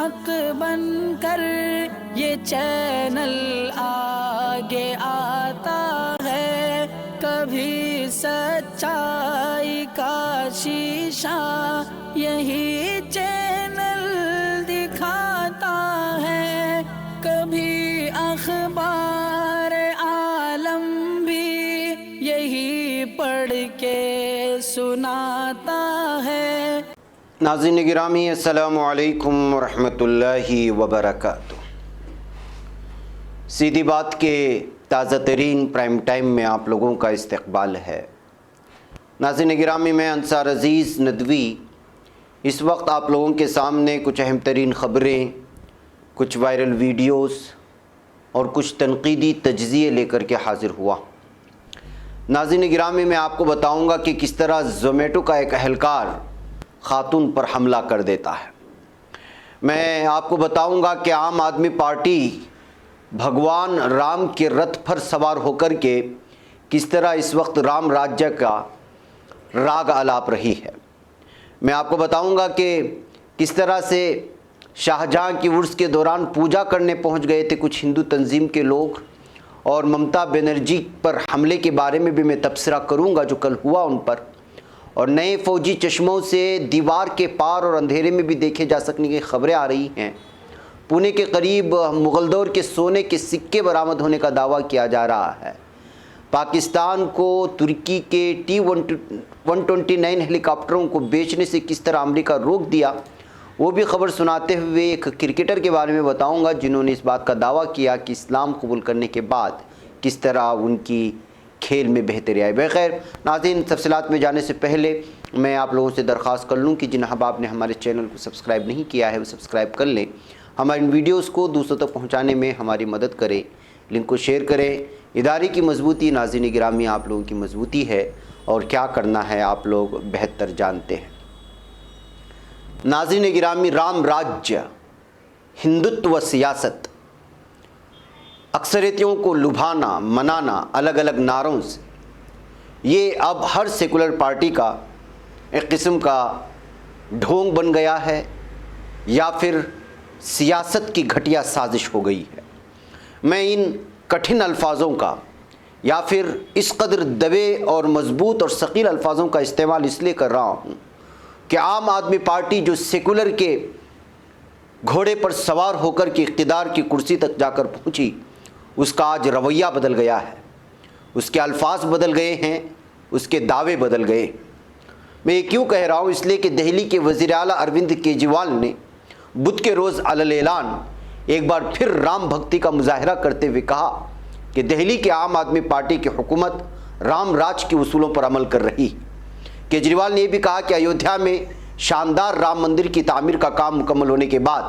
حق بن کر یہ چینل آگے آتا ہے، کبھی سچائی کا شیشہ یہی چینل دکھاتا ہے، کبھی اخبار عالم بھی یہی پڑھ کے سناتا ہے۔ ناظرین گرامی، السلام علیکم ورحمۃ اللہ وبرکاتہ۔ سیدھی بات کے تازہ ترین پرائم ٹائم میں آپ لوگوں کا استقبال ہے۔ ناظرین گرامی، میں انصار عزیز ندوی اس وقت آپ لوگوں کے سامنے کچھ اہم ترین خبریں، کچھ وائرل ویڈیوز اور کچھ تنقیدی تجزیے لے کر کے حاضر ہوا۔ ناظرین گرامی، میں آپ کو بتاؤں گا کہ کس طرح زومیٹو کا ایک اہلکار خاتون پر حملہ کر دیتا ہے۔ میں آپ کو بتاؤں گا کہ عام آدمی پارٹی بھگوان رام کے رتھ پر سوار ہو کر کے کس طرح اس وقت رام راجیہ کا راگ آلاپ رہی ہے۔ میں آپ کو بتاؤں گا کہ کس طرح سے شاہجہاں کی عرس کے دوران پوجا کرنے پہنچ گئے تھے کچھ ہندو تنظیم کے لوگ، اور ممتا بنرجی پر حملے کے بارے میں بھی میں تبصرہ کروں گا جو کل ہوا ان پر، اور نئے فوجی چشموں سے دیوار کے پار اور اندھیرے میں بھی دیکھے جا سکنے کی خبریں آ رہی ہیں۔ پونے کے قریب مغل دور کے سونے کے سکے برآمد ہونے کا دعویٰ کیا جا رہا ہے۔ پاکستان کو ترکی کے T-129 ہیلی کاپٹروں کو بیچنے سے کس طرح امریکہ روک دیا، وہ بھی خبر سناتے ہوئے ایک کرکٹر کے بارے میں بتاؤں گا جنہوں نے اس بات کا دعویٰ کیا کہ اسلام قبول کرنے کے بعد کس طرح ان کی کھیل میں بہتری آئی۔ بخیر ناظرین، تفصیلات میں جانے سے پہلے میں آپ لوگوں سے درخواست کر لوں کہ جن احباب نے ہمارے چینل کو سبسکرائب نہیں کیا ہے وہ سبسکرائب کر لیں، ہماری ان ویڈیوز کو دوسروں تک پہنچانے میں ہماری مدد کریں، لنک کو شیئر کریں۔ ادارے کی مضبوطی ناظرین گرامی آپ لوگوں کی مضبوطی ہے، اور کیا کرنا ہے آپ لوگ بہتر جانتے ہیں۔ ناظرین گرامی، رام راجیہ، ہندوتو سیاست، اکثریتوں کو لبھانا منانا الگ الگ نعروں سے، یہ اب ہر سیکولر پارٹی کا ایک قسم کا ڈھونگ بن گیا ہے، یا پھر سیاست کی گھٹیا سازش ہو گئی ہے۔ میں ان کٹھن الفاظوں کا یا پھر اس قدر دبے اور مضبوط اور ثقیل الفاظوں کا استعمال اس لیے کر رہا ہوں کہ عام آدمی پارٹی جو سیکولر کے گھوڑے پر سوار ہو کر کے اقتدار کی کرسی تک جا کر پہنچی، اس کا آج رویہ بدل گیا ہے، اس کے الفاظ بدل گئے ہیں، اس کے دعوے بدل گئے۔ میں یہ کیوں کہہ رہا ہوں؟ اس لیے کہ دہلی کے وزیر اعلیٰ اروند کیجریوال نے بدھ کے روز علی اعلان ایک بار پھر رام بھکتی کا مظاہرہ کرتے ہوئے کہا کہ دہلی کے عام آدمی پارٹی کی حکومت رام راج کے اصولوں پر عمل کر رہی ہے۔ کیجریوال نے یہ بھی کہا کہ ایودھیا میں شاندار رام مندر کی تعمیر کا کام مکمل ہونے کے بعد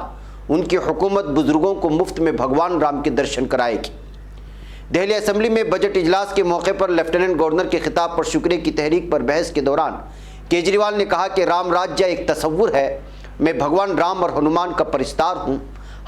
ان کی حکومت بزرگوں کو مفت میں بھگوان رام کے درشن کرائے گی۔ دہلی اسمبلی میں بجٹ اجلاس کے موقع پر لیفٹیننٹ گورنر کے خطاب پر شکریہ کی تحریک پر بحث کے دوران کیجریوال نے کہا کہ رام راجیہ ایک تصور ہے، میں بھگوان رام اور ہنومان کا پرستار ہوں،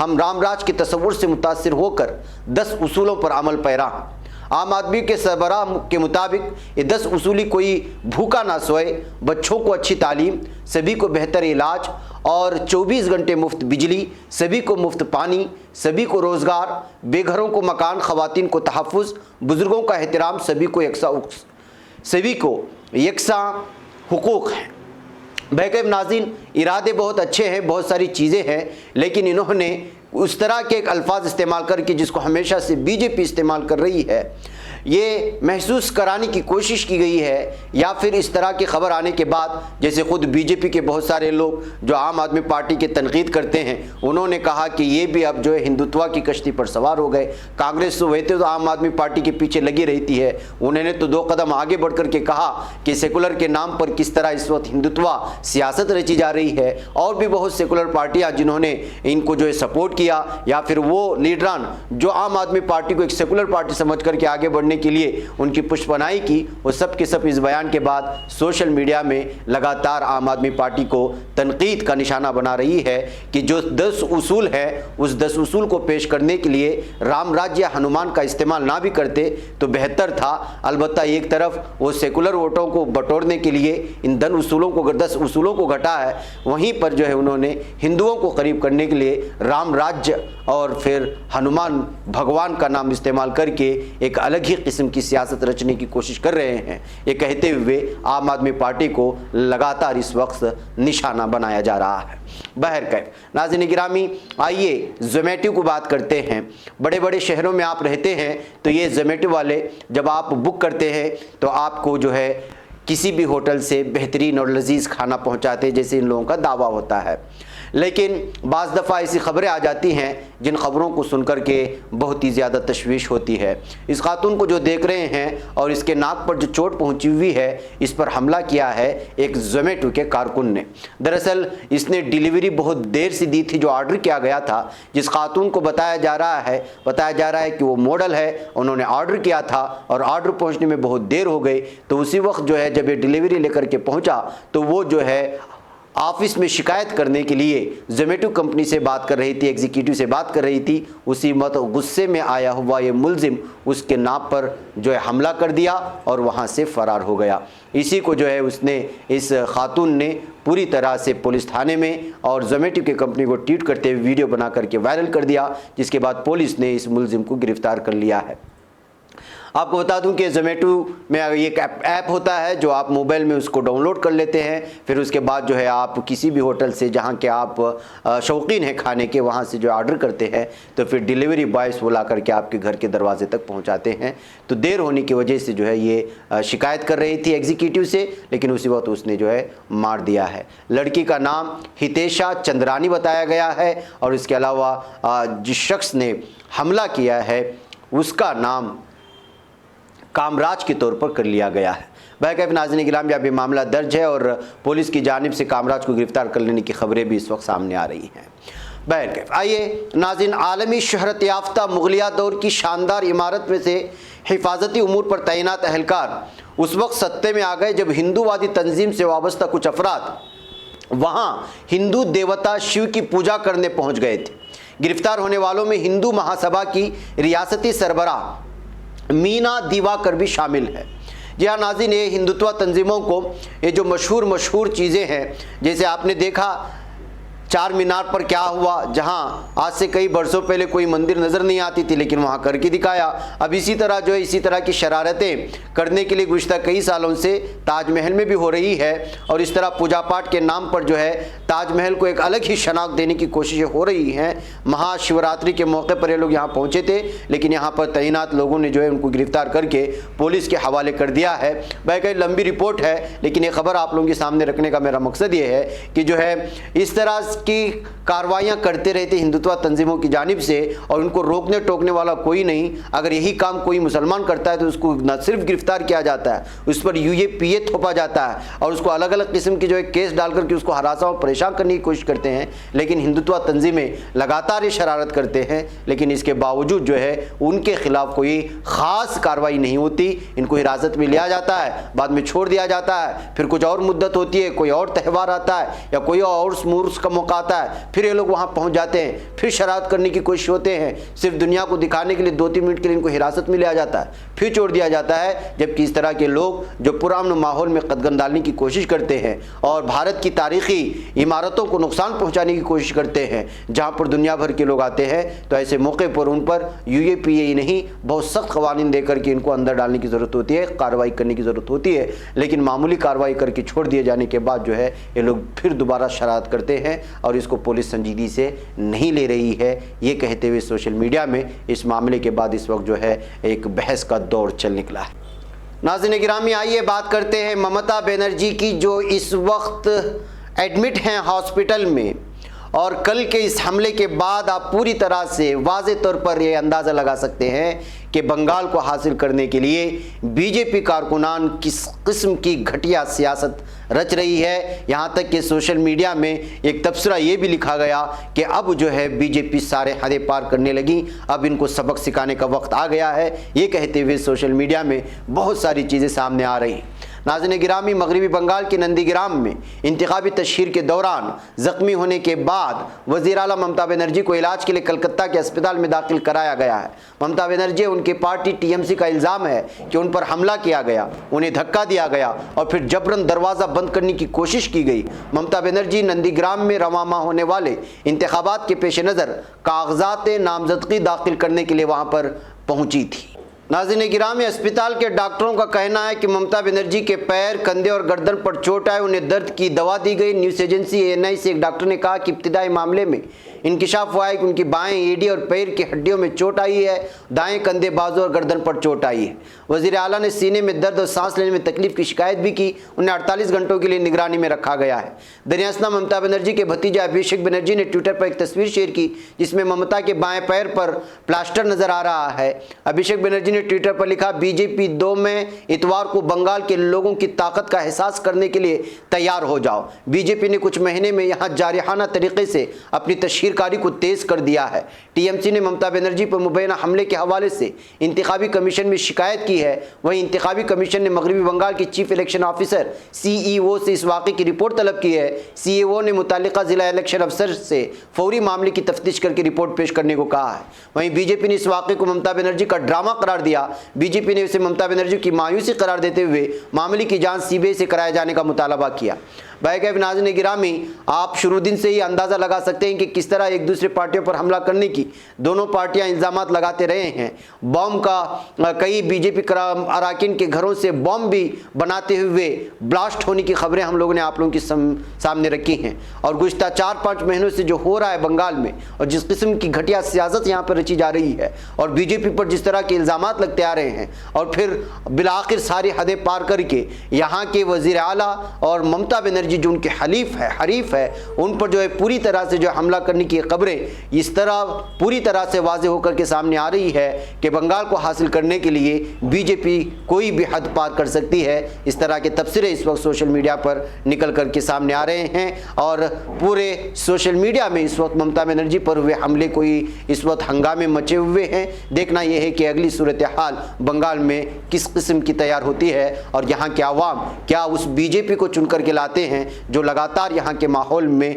ہم رام راج کے تصور سے متاثر ہو کر 10 اصولوں پر عمل پیرا ہیں۔ عام آدمی کے سربراہ کے مطابق یہ 10 اصولی کوئی بھوکا نہ سوئے، بچوں کو اچھی تعلیم، سبھی کو بہتر علاج اور 24 گھنٹے مفت بجلی، سبھی کو مفت پانی، سبھی کو روزگار، بے گھروں کو مکان، خواتین کو تحفظ، بزرگوں کا احترام، سبھی کو یکساں حقوق ہیں۔ بہرکیف ناظرین، ارادے بہت اچھے ہیں، بہت ساری چیزیں ہیں، لیکن انہوں نے اس طرح کے ایک الفاظ استعمال کر کے جس کو ہمیشہ سے بی جے پی استعمال کر رہی ہے، یہ محسوس کرانے کی کوشش کی گئی ہے، یا پھر اس طرح کی خبر آنے کے بعد جیسے خود بی جے پی کے بہت سارے لوگ جو عام آدمی پارٹی کے تنقید کرتے ہیں، انہوں نے کہا کہ یہ بھی اب جو ہے ہندوتوا کی کشتی پر سوار ہو گئے۔ کانگریس تو ویسے تو عام آدمی پارٹی کے پیچھے لگی رہتی ہے، انہوں نے تو 2 قدم آگے بڑھ کر کے کہا کہ سیکولر کے نام پر کس طرح اس وقت ہندوتوا سیاست رچی جا رہی ہے، اور بھی بہت سیکولر پارٹیاں جنہوں نے ان کو جو ہے سپورٹ کیا، یا پھر وہ لیڈران جو عام آدمی پارٹی کو ایک سیکولر پارٹی سمجھ کر کے آگے بڑھنے کے لیے ان کی پشپنائی کی، وہ سب کے سب اس بیان کے بعد سوشل میڈیا میں لگاتار عام آدمی پارٹی کو تنقید کا نشانہ بنا رہی ہے کہ جو 10 اصول ہے اس 10 اصول کو پیش کرنے کے لیے رام راج یا ہنومان کا استعمال نہ بھی کرتے تو بہتر تھا۔ البتہ ایک طرف وہ سیکولر ووٹوں کو بٹورنے کے لیے ان 10 اصولوں کو گھٹا ہے، وہیں پر جو ہے انہوں نے ہندوؤں کو قریب کرنے کے لیے رام راج اور پھر ہنومان بھگوان کا نام استعمال کر کے ایک الگ ہی قسم کی سیاست رچنے کی کوشش کر رہے ہیں۔ یہ کہتے ہوئے عام آدمی پارٹی کو لگاتار اس وقت نشانہ بنایا جا رہا ہے۔ بہرکیف ناظرین گرامی، آئیے زومیٹو کو بات کرتے ہیں۔ بڑے بڑے شہروں میں آپ رہتے ہیں تو یہ زومیٹو والے جب آپ بک کرتے ہیں تو آپ کو جو ہے کسی بھی ہوٹل سے بہترین اور لذیذ کھانا پہنچاتے ہیں جیسے ان لوگوں کا دعویٰ ہوتا ہے، لیکن بعض دفعہ ایسی خبریں آ جاتی ہیں جن خبروں کو سن کر کے بہت ہی زیادہ تشویش ہوتی ہے۔ اس خاتون کو جو دیکھ رہے ہیں اور اس کے ناک پر جو چوٹ پہنچی ہوئی ہے، اس پر حملہ کیا ہے ایک زومیٹو کے کارکن نے۔ دراصل اس نے ڈیلیوری بہت دیر سے دی تھی جو آرڈر کیا گیا تھا۔ جس خاتون کو بتایا جا رہا ہے کہ وہ ماڈل ہے، انہوں نے آرڈر کیا تھا اور آرڈر پہنچنے میں بہت دیر ہو گئی، تو اسی وقت جو ہے جب یہ ڈیلیوری لے کر کے پہنچا تو وہ جو ہے آفس میں شکایت کرنے کے لیے زومیٹو کمپنی سے بات کر رہی تھی، ایگزیکٹو سے بات کر رہی تھی۔ اسی وقت غصے میں آیا ہوا یہ ملزم اس کے ناک پر جو ہے حملہ کر دیا اور وہاں سے فرار ہو گیا۔ اسی کو جو ہے اس خاتون نے پوری طرح سے پولیس تھانے میں اور زومیٹو کی کمپنی کو ٹویٹ کرتے ہوئے ویڈیو بنا کر کے وائرل کر دیا، جس کے بعد پولیس نے اس ملزم کو گرفتار کر لیا ہے۔ آپ کو بتا دوں کہ زومیٹو میں ایک ایپ ہوتا ہے جو آپ موبائل میں اس کو ڈاؤن لوڈ کر لیتے ہیں، پھر اس کے بعد جو ہے آپ کسی بھی ہوٹل سے جہاں کہ آپ شوقین ہیں کھانے کے وہاں سے جو آرڈر کرتے ہیں تو پھر ڈیلیوری بوائز وہ لا کر کے آپ کے گھر کے دروازے تک پہنچاتے ہیں۔ تو دیر ہونے کی وجہ سے جو ہے یہ شکایت کر رہی تھی ایگزیکٹو سے، لیکن اسی وقت اس نے جو ہے مار دیا ہے۔ لڑکی کا نام ہتیشا چندرانی بتایا گیا ہے اور اس کے علاوہ جس شخص نے حملہ کیا ہے اس کا نام کامراج کے طور پر کر لیا گیا ہے۔ بہرکیف ناظرین گرامی، اب یہ معاملہ درج ہے اور پولیس کی جانب سے کامراج کو گرفتار کر لینے کی خبریں بھی اس وقت سامنے آ رہی ہیں۔ بہرکیف آئیے ناظرین، عالمی شہرت یافتہ مغلیہ دور کی شاندار عمارت میں سے حفاظتی امور پر تعینات اہلکار اس وقت سطح میں آ گئے جب ہندو وادی تنظیم سے وابستہ کچھ افراد وہاں ہندو دیوتا شیو کی پوجا کرنے پہنچ گئے تھے۔ گرفتار ہونے والوں میں ہندو مہا سبھا کی ریاستی سربراہ مینا دیواکر بھی شامل ہے۔ جی ہاں ناظرین، یہ ہندوتوا تنظیموں کو یہ جو مشہور چیزیں ہیں، جیسے آپ نے دیکھا چار مینار پر کیا ہوا، جہاں آج سے کئی برسوں پہلے کوئی مندر نظر نہیں آتی تھی لیکن وہاں کر کے دکھایا۔ اب اسی طرح جو ہے اسی طرح کی شرارتیں کرنے کے لیے گزشتہ کئی سالوں سے تاج محل میں بھی ہو رہی ہے، اور اس طرح پوجا پاٹ کے نام پر جو ہے تاج محل کو ایک الگ ہی شناخت دینے کی کوششیں ہو رہی ہیں۔ مہا شیوراتری کے موقع پر یہ لوگ یہاں پہنچے تھے لیکن یہاں پر تعینات لوگوں نے جو ہے ان کو گرفتار کر کے پولیس کے حوالے کر دیا ہے۔ بلکہ لمبی رپورٹ ہے لیکن یہ خبر آپ لوگوں کے سامنے رکھنے کا میرا مقصد یہ ہے کہ جو ہے اس طرح کی کاروائیاں کرتے رہتے ہندوتوا تنظیموں کی جانب سے، اور ان کو روکنے ٹوکنے والا کوئی نہیں۔ اگر یہی کام کوئی مسلمان کرتا ہے تو اس کو نہ صرف گرفتار کیا جاتا ہے، اس پر UAPA تھوپا جاتا ہے اور اس کو الگ الگ قسم کے جو ہے کیس ڈال کر کے اس کو ہراساں اور پریشان کرنے کی کوشش کرتے ہیں، لیکن ہندوتوا تنظیمیں لگاتار یہ شرارت کرتے ہیں، لیکن اس کے باوجود جو ہے ان کے خلاف کوئی خاص کارروائی نہیں ہوتی۔ ان کو حراست میں لیا جاتا ہے، بعد میں چھوڑ دیا جاتا ہے، پھر کچھ اور مدت ہوتی ہے، کوئی اور تہوار آتا ہے یا کوئی اور مورس کا موقع آتا ہے، پھر یہ لوگ وہاں پہنچ جاتے ہیں، پھر شرارت کرنے کی کوشش ہوتے ہیں۔ صرف دنیا کو دکھانے کے لیے 2-3 منٹ کے لیے ان کو حراست میں لیا جاتا ہے، پھر چھوڑ دیا جاتا ہے، جبکہ اس طرح کے لوگ جو پرامن ماحول میں قدغن ڈالنے کی کوشش کرتے ہیں اور بھارت کی تاریخی عمارتوں کو نقصان پہنچانے کی کوشش کرتے ہیں، جہاں پر دنیا بھر کے لوگ آتے ہیں، تو ایسے موقع پر ان پر UAPA ہی نہیں بہت سخت قوانین دے کر کے ان کو اندر ڈالنے کی ضرورت ہوتی ہے، کارروائی کرنے کی ضرورت ہوتی ہے۔ لیکن معمولی کارروائی کر کے چھوڑ دیے جانے کے بعد جو ہے یہ لوگ پھر دوبارہ شرارت کرتے ہیں اور اس کو پولیس سنجیدگی سے نہیں لے رہی ہے، یہ کہتے ہوئے سوشل میڈیا میں اس معاملے کے بعد اس وقت جو ہے ایک بحث کا دور چل نکلا ہے۔ ناظرین گرامی، آئیے بات کرتے ہیں ممتا بینرجی کی، جو اس وقت ایڈمٹ ہیں ہاسپٹل میں، اور کل کے اس حملے کے بعد آپ پوری طرح سے واضح طور پر یہ اندازہ لگا سکتے ہیں کہ بنگال کو حاصل کرنے کے لیے BJP کارکنان کس قسم کی گھٹیا سیاست رچ رہی ہے۔ یہاں تک کہ سوشل میڈیا میں ایک تبصرہ یہ بھی لکھا گیا کہ اب جو ہے بی جے پی سارے حدیں پار کرنے لگی، اب ان کو سبق سکھانے کا وقت آ گیا ہے، یہ کہتے ہوئے سوشل میڈیا میں بہت ساری چیزیں سامنے آ رہی ہیں۔ ناظرین گرامی، مغربی بنگال کے نندی گرام میں انتخابی تشہیر کے دوران زخمی ہونے کے بعد وزیر اعلیٰ ممتا بنرجی کو علاج کے لیے کلکتہ کے اسپتال میں داخل کرایا گیا ہے۔ ممتا بنرجی ان کی پارٹی ٹی ایم سی کا الزام ہے کہ ان پر حملہ کیا گیا، انہیں دھکا دیا گیا اور پھر جبراً دروازہ بند کرنے کی کوشش کی گئی۔ ممتا بنرجی نندی گرام میں رواں ماہ ہونے والے انتخابات کے پیش نظر کاغذات نامزدگی داخل کرنے کے لیے وہاں پر پہنچی تھی۔ ناظرین گرامی، اسپتال کے ڈاکٹروں کا کہنا ہے کہ ممتا بنرجی کے پیر، کندھے اور گردن پر چوٹ آئے، انہیں درد کی دوا دی گئی۔ نیوز ایجنسی ANI سے ایک ڈاکٹر نے کہا کہ ابتدائی معاملے میں انکشاف ہوا ہے کہ ان کی بائیں ایڑی اور پیر کی ہڈیوں میں چوٹ آئی ہے، دائیں کندھے، بازو اور گردن پر چوٹ آئی ہے۔ وزیر اعلیٰ نے سینے میں درد اور سانس لینے میں تکلیف کی شکایت بھی کی، انہیں 48 گھنٹوں کے لیے نگرانی میں رکھا گیا ہے۔ دریاسنا ممتا بنرجی کے بھتیجے ابھیشیک بنرجی نے ٹویٹر پر ایک تصویر شیئر کی جس میں ممتا کے بائیں پیر پر پلاسٹر نظر آ رہا ہے۔ ابھیشیک بنرجی نے ٹویٹر پر لکھا، BJP-2 میں اتوار کو بنگال کے لوگوں کی طاقت کا احساس کرنے کے لیے تیار ہو جاؤ۔ BJP نے کچھ مہینے میں یہاں جارحانہ طریقے سے اپنی تشہیر کاری کو تیز کر دیا ہے۔ TMC نے ممتا بنرجی پر مبینہ حملے کے حوالے سے انتخابی کمیشن میں شکایت کی ہے۔ وہیں انتخابی کمیشن نے مغربی بنگال کے چیف الیکشن آفیسر CEO سے اس واقعے کی رپورٹ طلب کی ہے۔ CEO نے متعلقہ ضلع الیکشن افسر سے فوری معاملے کی تفتیش کر کے رپورٹ پیش کرنے کو کہا ہے۔ وہیں BJP نے اس واقعے کو ممتا بنرجی کا ڈرامہ قرار دیا۔ BJP نے اسے ممتا بنرجی کی مایوسی قرار دیتے ہوئے معاملے کی جانچ CBI سے کرائے جانے کا مطالبہ کیا۔ بھائی ناظرین گرامی، آپ شروع دن سے ہی اندازہ لگا سکتے ہیں کہ کس طرح ایک دوسرے پارٹیوں پر حملہ کرنے کی دونوں پارٹیاں الزامات لگاتے رہے ہیں۔ بم کا کئی BJP اراکین کے گھروں سے بم بھی بناتے ہوئے بلاسٹ ہونے کی خبریں ہم لوگوں نے آپ لوگوں کے سامنے رکھی ہیں۔ اور گزشتہ 4-5 مہینوں سے جو ہو رہا ہے بنگال میں، اور جس قسم کی گھٹیا سیاست یہاں پر رچی جا رہی ہے، اور BJP پر جس طرح کے الزامات لگتے آ رہے ہیں، اور پھر بالآخر ساری حدیں پار کر کے یہاں کے وزیر اعلیٰ اور ممتا بنرجی جو ان کے حریف ہے ان پر جو ہے پوری طرح سے جو حملہ کرنے کی خبریں اس طرح پوری طرح سے واضح ہو کر کے سامنے آ رہی ہے کہ بنگال کو حاصل کرنے کے لیے BJP کوئی بھی حد پار کر سکتی ہے۔ اس طرح کے تبصرے اس وقت سوشل میڈیا پر نکل کر کے سامنے آ رہے ہیں، اور پورے سوشل میڈیا میں اس وقت ممتا بنرجی پر ہوئے حملے کوئی اس وقت ہنگامے مچے ہوئے ہیں۔ دیکھنا یہ ہے کہ اگلی صورتحال بنگال میں کس قسم کی تیار ہوتی ہے، اور یہاں کے عوام کیا اس BJP کو چن کر کے لاتے ہیں جو لگاتار یہاں کے ماحول میں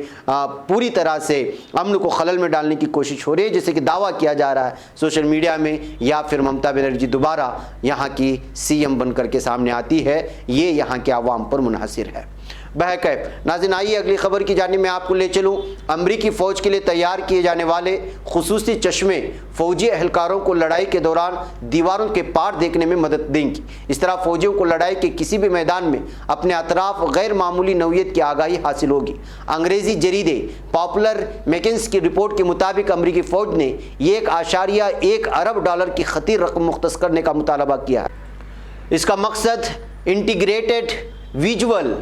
پوری طرح سے امن کو خلل میں ڈالنے کی کوشش ہو رہی ہے، جیسے کہ دعویٰ کیا جا رہا ہے سوشل میڈیا میں، یا پھر ممتا بنرجی دوبارہ یہاں کی CM بن کر کے سامنے آتی ہے، یہ یہاں کے عوام پر منحصر ہے۔ بہرکیف ناظرین، آئیے اگلی خبر کی جانب میں آپ کو لے چلوں۔ امریکی فوج کے لیے تیار کیے جانے والے خصوصی چشمے فوجی اہلکاروں کو لڑائی کے دوران دیواروں کے پار دیکھنے میں مدد دیں گی۔ اس طرح فوجیوں کو لڑائی کے کسی بھی میدان میں اپنے اطراف غیر معمولی نوعیت کی آگاہی حاصل ہوگی۔ انگریزی جریدے پاپولر میکنز کی رپورٹ کے مطابق امریکی فوج نے $1.1 ارب کی خطیر رقم مختص کرنے کا مطالبہ کیا ہے۔ اس کا مقصد integrated visual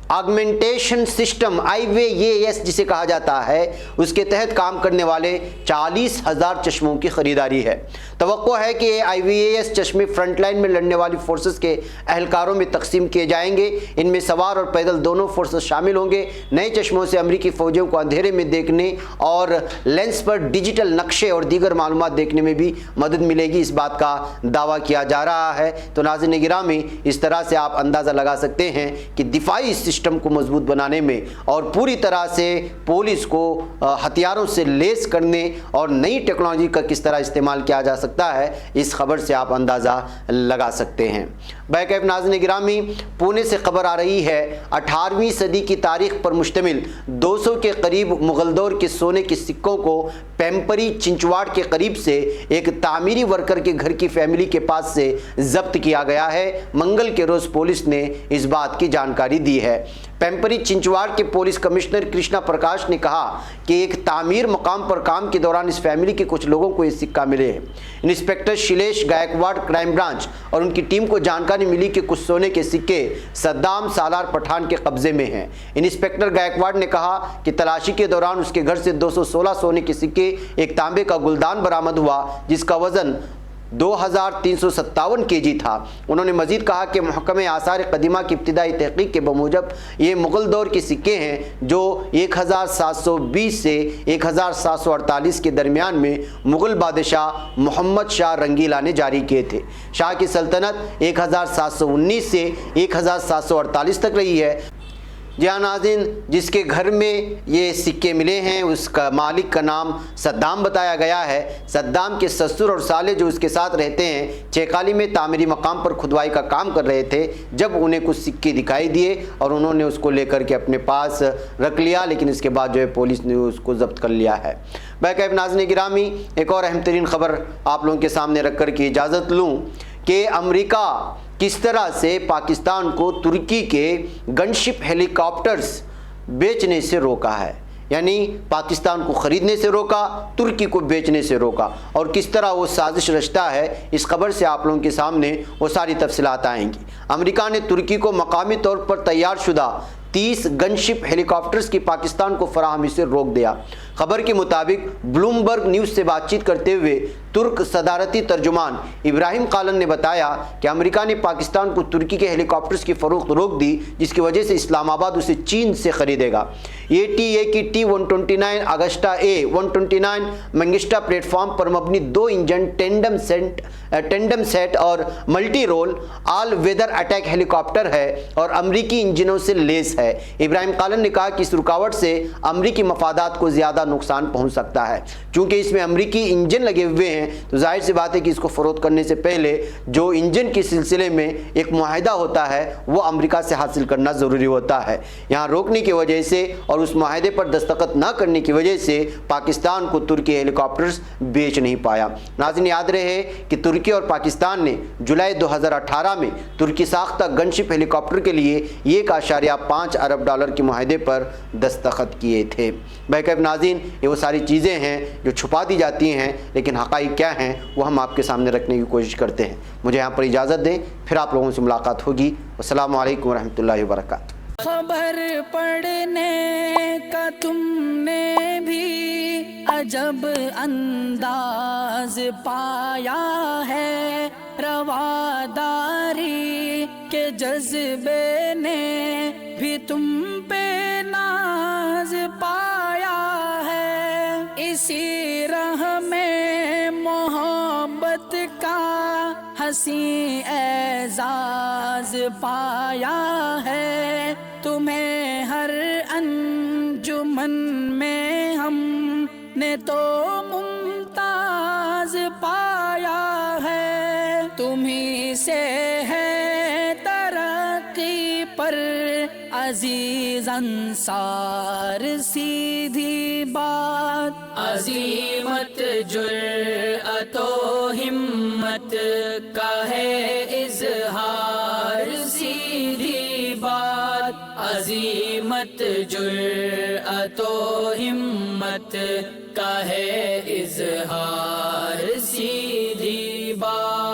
augmentation system IVAS جسے کہا جاتا ہے، اس کے تحت کام کرنے والے 40,000 چشموں کی خریداری ہے۔ توقع ہے کہ IVAS چشمے فرنٹ لائن میں لڑنے والی فورسز کے اہلکاروں میں تقسیم کیے جائیں گے۔ ان میں سوار اور پیدل دونوں فورسز شامل ہوں گے۔ نئے چشموں سے امریکی فوجیوں کو اندھیرے میں دیکھنے اور لینس پر ڈیجیٹل نقشے اور دیگر معلومات دیکھنے میں بھی مدد ملے گی، اس بات کا دعویٰ کیا جا رہا ہے۔ تو ناظرین گرامی، اس طرح سے آپ اندازہ لگا سکتے ہیں کہ دفاعی سسٹم کو مضبوط بنانے میں اور پوری طرح سے پولیس کو ہتھیاروں سے لیس کرنے اور نئی ٹیکنالوجی کا کس طرح استعمال کیا جا سکتا ہے، اس خبر سے آپ اندازہ لگا سکتے ہیں۔ بہرکیف ناظرین گرامی، پونے سے خبر آ رہی ہے 18ویں صدی کی تاریخ پر مشتمل 200 کے قریب مغل دور کے سونے کے سکوں کو پیمپری چنچواڑ کے قریب سے ایک تعمیری ورکر کے گھر کی فیملی کے پاس سے ضبط کیا گیا ہے۔ منگل کے روز پولیس نے اس بات کی جانکاری دی ہے۔ پیمپری چنچواڑ کے پولیس کمشنر کرشنا پرکاش نے کہا کہ ایک تعمیر مقام پر کام کے دوران اس فیملی کے کچھ لوگوں کو یہ سکہ ملے ہیں۔ Inspector Shailesh Gaekwad crime branch اور ان کی ٹیم کو جانکاری ملی کہ کچھ سونے کے سکے صدام سالار پٹھان کے قبضے میں ہیں۔ انسپیکٹر گائیکواڑ نے کہا کہ تلاشی کے دوران اس کے گھر سے 216 سونے کے سکے، ایک تانبے کا گلدان برآمد ہوا جس کا وزن 2357 kg تھا۔ انہوں نے مزید کہا کہ محکمہ آثار قدیمہ کی ابتدائی تحقیق کے بموجب یہ مغل دور کے سکے ہیں جو 1720 سے 1748 کے درمیان میں مغل بادشاہ محمد شاہ رنگیلا نے جاری کیے تھے۔ شاہ کی سلطنت 1719 سے 1748 تک رہی ہے۔ جی ہاں ناظرین، جس کے گھر میں یہ سکے ملے ہیں اس کا مالک کا نام صدام بتایا گیا ہے۔ صدام کے سسر اور سالے جو اس کے ساتھ رہتے ہیں چیکالی میں تعمیری مقام پر کھدوائی کا کام کر رہے تھے، جب انہیں کچھ سکے دکھائی دیے اور انہوں نے اس کو لے کر کے اپنے پاس رکھ لیا، لیکن اس کے بعد جو ہے پولیس نے اس کو ضبط کر لیا ہے۔ باقی ناظرین گرامی، ایک اور اہم ترین خبر آپ لوگوں کے سامنے رکھ کر کے اجازت لوں کہ امریکہ کس طرح سے پاکستان کو ترکی کے گن شپ ہیلی کاپٹرز بیچنے سے روکا ہے، یعنی پاکستان کو خریدنے سے روکا، ترکی کو بیچنے سے روکا، اور کس طرح وہ سازش رچتا ہے، اس خبر سے آپ لوگوں کے سامنے وہ ساری تفصیلات آئیں گی۔ امریکہ نے ترکی کو مقامی طور پر تیار شدہ 30 گن شپ ہیلی کاپٹرز کی پاکستان کو فراہمی سے روک دیا۔ خبر کے مطابق بلومبرگ نیوز سے بات چیت کرتے ہوئے ترک صدارتی ترجمان ابراہیم قالن نے بتایا کہ امریکہ نے پاکستان کو ترکی کے ہیلی کاپٹرز کی فروخت روک دی، جس کی وجہ سے اسلام آباد اسے چین سے خریدے گا۔ یہ ٹی اے کی T-129 اگسٹا A-129 منگسٹا پلیٹ فارم پر مبنی 2 انجن ٹینڈم سیٹ اور ملٹی رول آل ویدر اٹیک ہیلی کاپٹر ہے اور امریکی انجنوں سے لیس ہے۔ ابراہیم قالن نے کہا کہ اس رکاوٹ سے امریکی مفادات کو زیادہ نقصان پہنچ سکتا ہے، چونکہ اس میں امریکی انجن لگے ہوئے ہیں تو ظاہر سی بات ہے کہ اس کو فروخت کرنے سے پہلے جو انجن کے سلسلے میں ایک معاہدہ ہوتا ہے وہ امریکہ سے حاصل کرنا ضروری ہوتا ہے۔ یہاں روکنے کی وجہ سے اور اس معاہدے پر دستخط نہ کرنے کی وجہ سے پاکستان کو ترکی ہیلی کاپٹرز بیچ نہیں پایا۔ ناظرین یاد رہے کہ ترکی اور پاکستان نے جولائی 2018 میں ترکی ساختہ گن شپ ہیلی کاپٹر کے لیے $1.5 ارب کے معاہدے پر دستخط کیے تھے۔ بہرکیف ناظرین، یہ وہ ساری چیزیں ہیں جو چھپا دی جاتی ہیں، لیکن حقائق کیا ہیں وہ ہم آپ کے سامنے رکھنے کی کوشش کرتے ہیں۔ مجھے یہاں پر اجازت دیں، پھر آپ لوگوں سے ملاقات ہوگی۔ السلام علیکم ورحمۃ اللہ وبرکاتہ۔ خبر پڑھنے کا تم نے بھی عجب انداز پایا ہے، رواداری کے جذبے نے بھی تم پہ ناز پایا ہے، اسی راہ میں محبت کا حسین اعزاز پایا ہے، تمہیں ہر انجمن میں ہم نے تو ممتاز پایا ہے، تمہیں سے ہے ترقی پر عزیز انصار، سیدھی بات عظیمت جرأت و ہمت کا ہے اظہار، سیدھی بات عظیمت جرأت و ہمت کا ہے اظہار، سیدھی بات۔